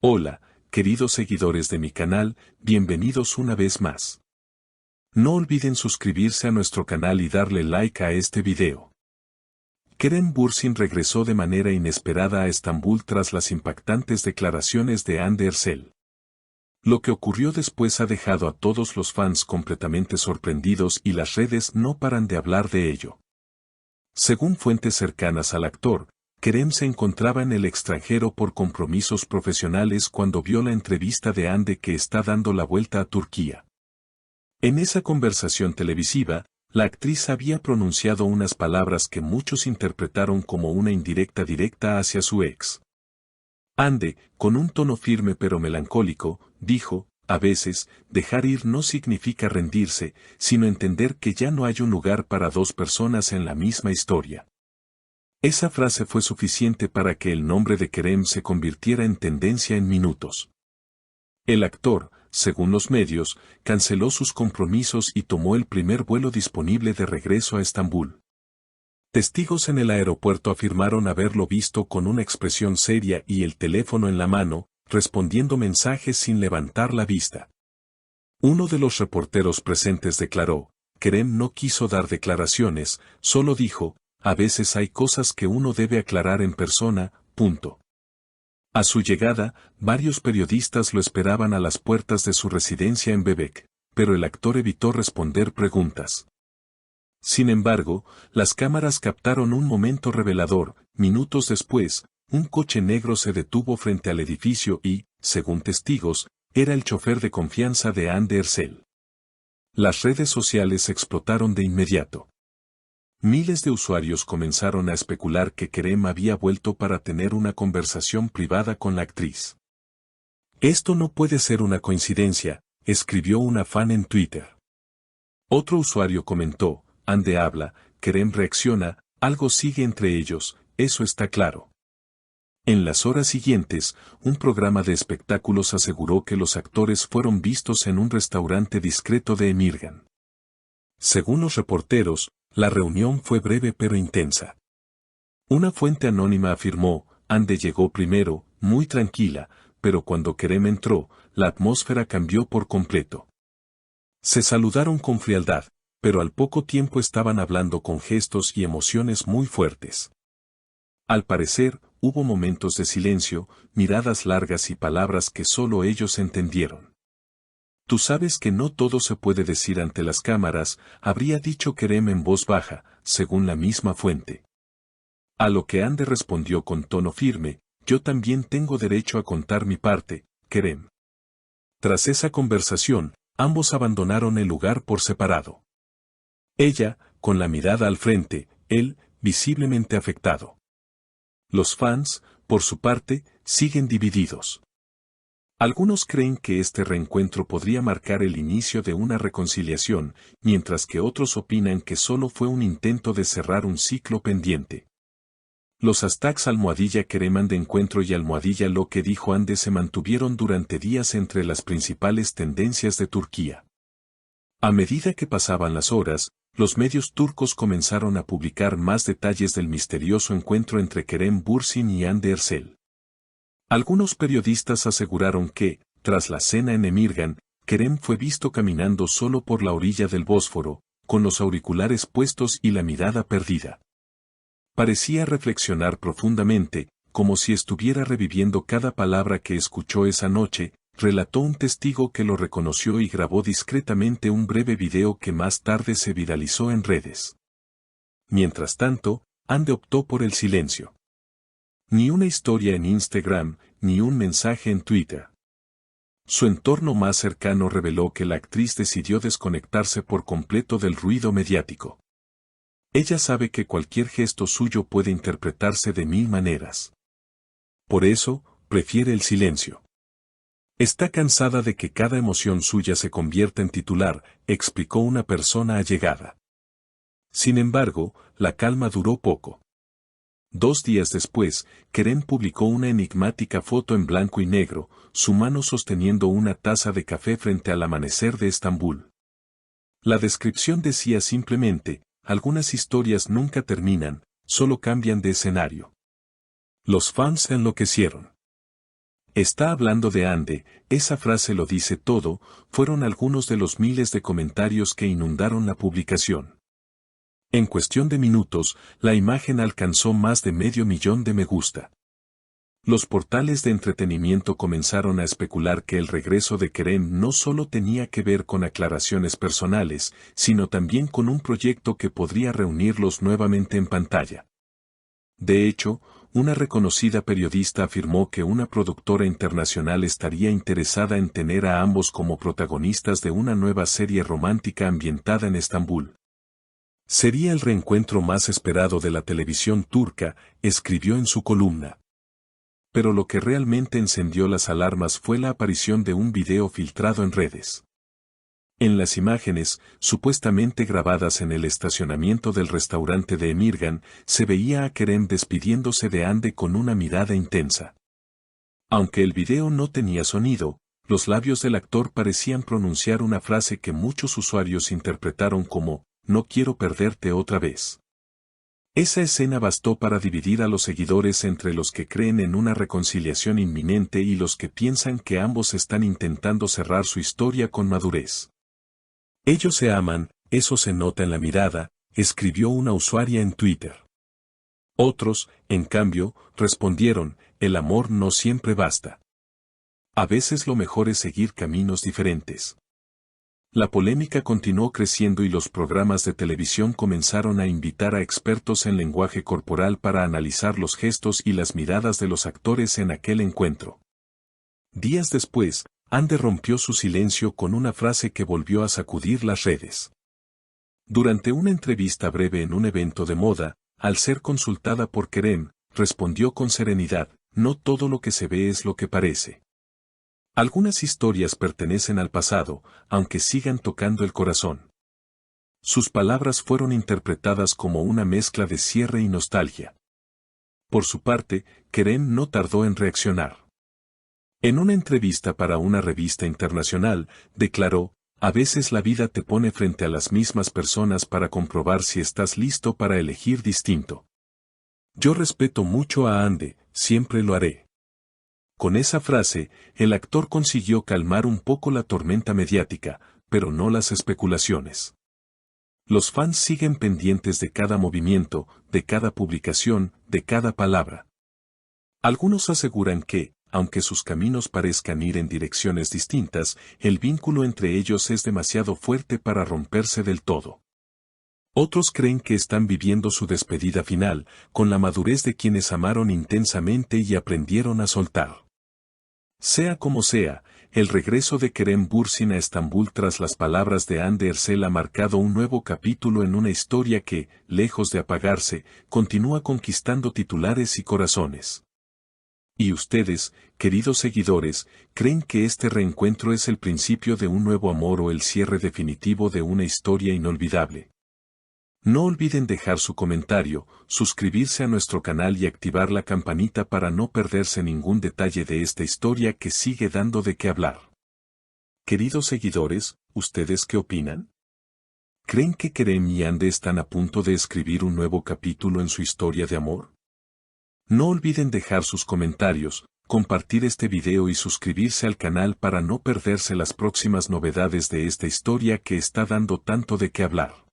Hola, queridos seguidores de mi canal, bienvenidos una vez más. No olviden suscribirse a nuestro canal y darle like a este video. Kerem Bürsin regresó de manera inesperada a Estambul tras las impactantes declaraciones de Hande Erçel. Lo que ocurrió después ha dejado a todos los fans completamente sorprendidos y las redes no paran de hablar de ello. Según fuentes cercanas al actor, Kerem se encontraba en el extranjero por compromisos profesionales cuando vio la entrevista de Hande que está dando la vuelta a Turquía. En esa conversación televisiva, la actriz había pronunciado unas palabras que muchos interpretaron como una indirecta directa hacia su ex. Hande, con un tono firme pero melancólico, dijo, a veces, dejar ir no significa rendirse, sino entender que ya no hay un lugar para dos personas en la misma historia. Esa frase fue suficiente para que el nombre de Kerem se convirtiera en tendencia en minutos. El actor, según los medios, canceló sus compromisos y tomó el primer vuelo disponible de regreso a Estambul. Testigos en el aeropuerto afirmaron haberlo visto con una expresión seria y el teléfono en la mano, respondiendo mensajes sin levantar la vista. Uno de los reporteros presentes declaró, Kerem no quiso dar declaraciones, solo dijo, a veces hay cosas que uno debe aclarar en persona, punto. A su llegada, varios periodistas lo esperaban a las puertas de su residencia en Bebek, pero el actor evitó responder preguntas. Sin embargo, las cámaras captaron un momento revelador. Minutos después, un coche negro se detuvo frente al edificio y, según testigos, era el chofer de confianza de Hande Erçel. Las redes sociales explotaron de inmediato. Miles de usuarios comenzaron a especular que Kerem había vuelto para tener una conversación privada con la actriz. Esto no puede ser una coincidencia, escribió una fan en Twitter. Otro usuario comentó, Hande habla, Kerem reacciona, algo sigue entre ellos, eso está claro. En las horas siguientes, un programa de espectáculos aseguró que los actores fueron vistos en un restaurante discreto de Emirgan. Según los reporteros, la reunión fue breve pero intensa. Una fuente anónima afirmó, Hande llegó primero, muy tranquila, pero cuando Kerem entró, la atmósfera cambió por completo. Se saludaron con frialdad, pero al poco tiempo estaban hablando con gestos y emociones muy fuertes. Al parecer, hubo momentos de silencio, miradas largas y palabras que solo ellos entendieron. Tú sabes que no todo se puede decir ante las cámaras, habría dicho Kerem en voz baja, según la misma fuente. A lo que Hande respondió con tono firme, yo también tengo derecho a contar mi parte, Kerem. Tras esa conversación, ambos abandonaron el lugar por separado. Ella, con la mirada al frente, él, visiblemente afectado. Los fans, por su parte, siguen divididos. Algunos creen que este reencuentro podría marcar el inicio de una reconciliación, mientras que otros opinan que solo fue un intento de cerrar un ciclo pendiente. Los hashtags #Kerem de encuentro y #lo que dijo Hande se mantuvieron durante días entre las principales tendencias de Turquía. A medida que pasaban las horas, los medios turcos comenzaron a publicar más detalles del misterioso encuentro entre Kerem Bürsin y Hande Erçel. Algunos periodistas aseguraron que, tras la cena en Emirgan, Kerem fue visto caminando solo por la orilla del Bósforo, con los auriculares puestos y la mirada perdida. Parecía reflexionar profundamente, como si estuviera reviviendo cada palabra que escuchó esa noche, relató un testigo que lo reconoció y grabó discretamente un breve video que más tarde se viralizó en redes. Mientras tanto, Hande optó por el silencio. Ni una historia en Instagram, ni un mensaje en Twitter. Su entorno más cercano reveló que la actriz decidió desconectarse por completo del ruido mediático. Ella sabe que cualquier gesto suyo puede interpretarse de 1000 maneras. Por eso, prefiere el silencio. Está cansada de que cada emoción suya se convierta en titular, explicó una persona allegada. Sin embargo, la calma duró poco. 2 días después, Kerem publicó una enigmática foto en blanco y negro, su mano sosteniendo una taza de café frente al amanecer de Estambul. La descripción decía simplemente, algunas historias nunca terminan, solo cambian de escenario. Los fans enloquecieron. Está hablando de Ande, esa frase lo dice todo, fueron algunos de los miles de comentarios que inundaron la publicación. En cuestión de minutos, la imagen alcanzó más de 500.000 de me gusta. Los portales de entretenimiento comenzaron a especular que el regreso de Kerem no solo tenía que ver con aclaraciones personales, sino también con un proyecto que podría reunirlos nuevamente en pantalla. De hecho, una reconocida periodista afirmó que una productora internacional estaría interesada en tener a ambos como protagonistas de una nueva serie romántica ambientada en Estambul. Sería el reencuentro más esperado de la televisión turca, escribió en su columna. Pero lo que realmente encendió las alarmas fue la aparición de un video filtrado en redes. En las imágenes, supuestamente grabadas en el estacionamiento del restaurante de Emirgan, se veía a Kerem despidiéndose de Ande con una mirada intensa. Aunque el video no tenía sonido, los labios del actor parecían pronunciar una frase que muchos usuarios interpretaron como, "No quiero perderte otra vez". Esa escena bastó para dividir a los seguidores entre los que creen en una reconciliación inminente y los que piensan que ambos están intentando cerrar su historia con madurez. Ellos se aman, eso se nota en la mirada, escribió una usuaria en Twitter. Otros, en cambio, respondieron, el amor no siempre basta. A veces lo mejor es seguir caminos diferentes. La polémica continuó creciendo y los programas de televisión comenzaron a invitar a expertos en lenguaje corporal para analizar los gestos y las miradas de los actores en aquel encuentro. Días después, Ande rompió su silencio con una frase que volvió a sacudir las redes. Durante una entrevista breve en un evento de moda, al ser consultada por Kerem, respondió con serenidad, "No todo lo que se ve es lo que parece". Algunas historias pertenecen al pasado, aunque sigan tocando el corazón. Sus palabras fueron interpretadas como una mezcla de cierre y nostalgia. Por su parte, Kerem no tardó en reaccionar. En una entrevista para una revista internacional, declaró, "A veces la vida te pone frente a las mismas personas para comprobar si estás listo para elegir distinto. Yo respeto mucho a Ande, siempre lo haré". Con esa frase, el actor consiguió calmar un poco la tormenta mediática, pero no las especulaciones. Los fans siguen pendientes de cada movimiento, de cada publicación, de cada palabra. Algunos aseguran que, aunque sus caminos parezcan ir en direcciones distintas, el vínculo entre ellos es demasiado fuerte para romperse del todo. Otros creen que están viviendo su despedida final, con la madurez de quienes amaron intensamente y aprendieron a soltar. Sea como sea, el regreso de Kerem Bürsin a Estambul tras las palabras de Hande Erçel ha marcado un nuevo capítulo en una historia que, lejos de apagarse, continúa conquistando titulares y corazones. ¿Y ustedes, queridos seguidores, creen que este reencuentro es el principio de un nuevo amor o el cierre definitivo de una historia inolvidable? No olviden dejar su comentario, suscribirse a nuestro canal y activar la campanita para no perderse ningún detalle de esta historia que sigue dando de qué hablar. Queridos seguidores, ¿ustedes qué opinan? ¿Creen que Kerem y Hande están a punto de escribir un nuevo capítulo en su historia de amor? No olviden dejar sus comentarios, compartir este video y suscribirse al canal para no perderse las próximas novedades de esta historia que está dando tanto de qué hablar.